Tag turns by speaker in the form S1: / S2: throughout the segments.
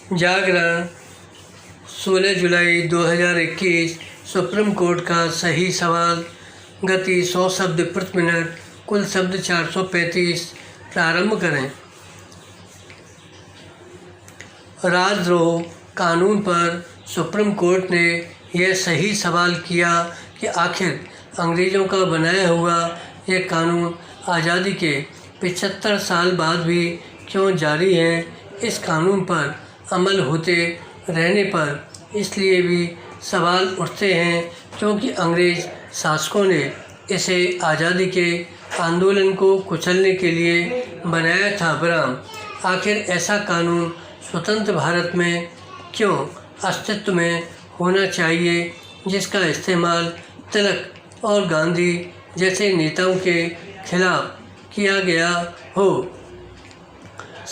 S1: जागरण 16 जुलाई 2021। Supreme court का सही सवाल। गति 100 शब्द प्रति मिनट, कुल शब्द 435। प्रारंभ करें। राजद्रोह कानून पर सुप्रीम कोर्ट ने यह सही सवाल किया कि आखिर अंग्रेज़ों का बनाया हुआ यह कानून आज़ादी के 75 साल बाद भी क्यों जारी है। इस कानून पर अमल होते रहने पर इसलिए भी सवाल उठते हैं क्योंकि अंग्रेज़ शासकों ने इसे आज़ादी के आंदोलन को कुचलने के लिए बनाया था। बराम आखिर ऐसा कानून स्वतंत्र भारत में क्यों अस्तित्व में होना चाहिए जिसका इस्तेमाल तिलक और गांधी जैसे नेताओं के खिलाफ किया गया हो।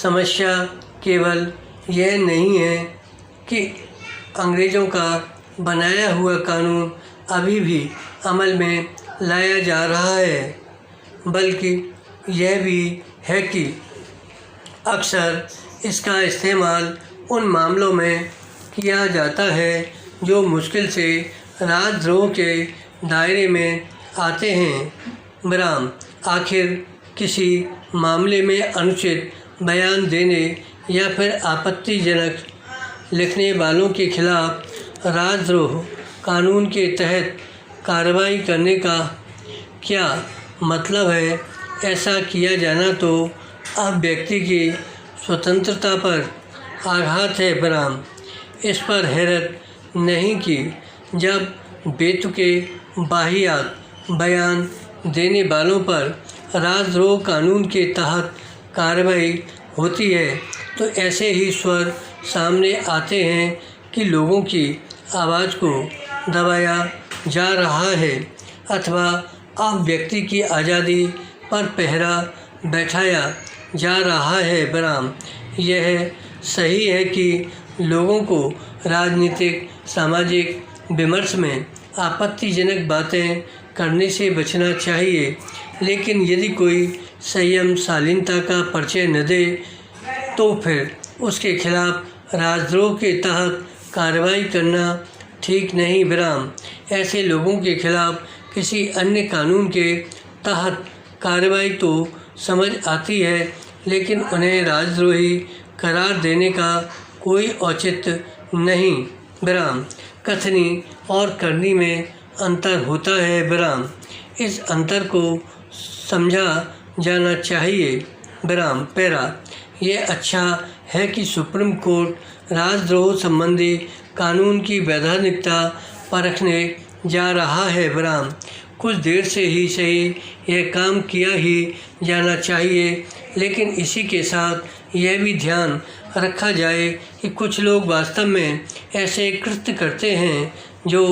S1: समस्या केवल यह नहीं है कि अंग्रेज़ों का बनाया हुआ कानून अभी भी अमल में लाया जा रहा है, बल्कि यह भी है कि अक्सर इसका इस्तेमाल उन मामलों में किया जाता है जो मुश्किल से राजद्रोह के दायरे में आते हैं। बराम आखिर किसी मामले में अनुचित बयान देने या फिर आपत्तिजनक लिखने वालों के खिलाफ राजद्रोह कानून के तहत कार्रवाई करने का क्या मतलब है। ऐसा किया जाना तो अब व्यक्ति की स्वतंत्रता पर आघात है। बराम इस पर हैरत नहीं कि जब बेतुके वाहियात बयान देने वालों पर राजद्रोह कानून के तहत कार्रवाई होती है तो ऐसे ही स्वर सामने आते हैं कि लोगों की आवाज़ को दबाया जा रहा है अथवा अब व्यक्ति की आज़ादी पर पहरा बैठाया जा रहा है। बराम यह सही है कि लोगों को राजनीतिक सामाजिक विमर्श में आपत्तिजनक बातें करने से बचना चाहिए, लेकिन यदि कोई संयम शालीनता का परिचय न दे तो फिर उसके खिलाफ राजद्रोह के तहत कार्रवाई करना ठीक नहीं। बराम ऐसे लोगों के खिलाफ किसी अन्य कानून के तहत कार्रवाई तो समझ आती है, लेकिन उन्हें राजद्रोही करार देने का कोई औचित्य नहीं। बराम कथनी और करनी में अंतर होता है। बराम इस अंतर को समझा जाना चाहिए। बराम पैरा यह अच्छा है कि सुप्रीम कोर्ट राजद्रोह संबंधी कानून की वैधानिकता परखने जा रहा है। बराम कुछ देर से ही सही यह काम किया ही जाना चाहिए, लेकिन इसी के साथ यह भी ध्यान रखा जाए कि कुछ लोग वास्तव में ऐसे कृत्य करते हैं जो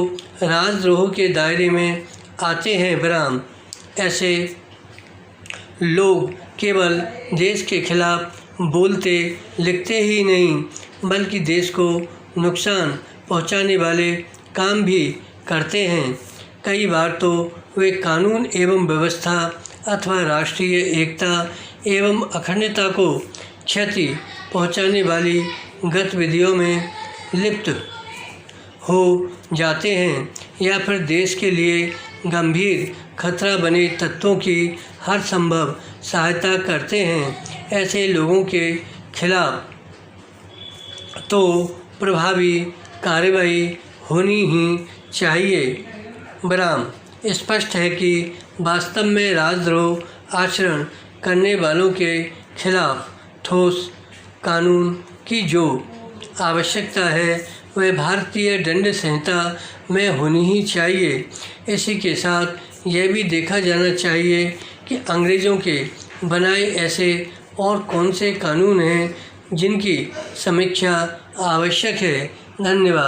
S1: राजद्रोह के दायरे में आते हैं। बराम ऐसे लोग केवल देश के खिलाफ बोलते लिखते ही नहीं बल्कि देश को नुकसान पहुंचाने वाले काम भी करते हैं। कई बार तो वे कानून एवं व्यवस्था अथवा राष्ट्रीय एकता एवं अखंडता को क्षति पहुंचाने वाली गतिविधियों में लिप्त हो जाते हैं या फिर देश के लिए गंभीर खतरा बने तत्वों की हर संभव सहायता करते हैं। ऐसे लोगों के खिलाफ तो प्रभावी कार्रवाई होनी ही चाहिए। बराम स्पष्ट है कि वास्तव में राजद्रोह आचरण करने वालों के खिलाफ ठोस कानून की जो आवश्यकता है वह भारतीय दंड संहिता में होनी ही चाहिए। इसी के साथ यह भी देखा जाना चाहिए कि अंग्रेज़ों के बनाए ऐसे और कौन से कानून हैं जिनकी समीक्षा आवश्यक है। धन्यवाद।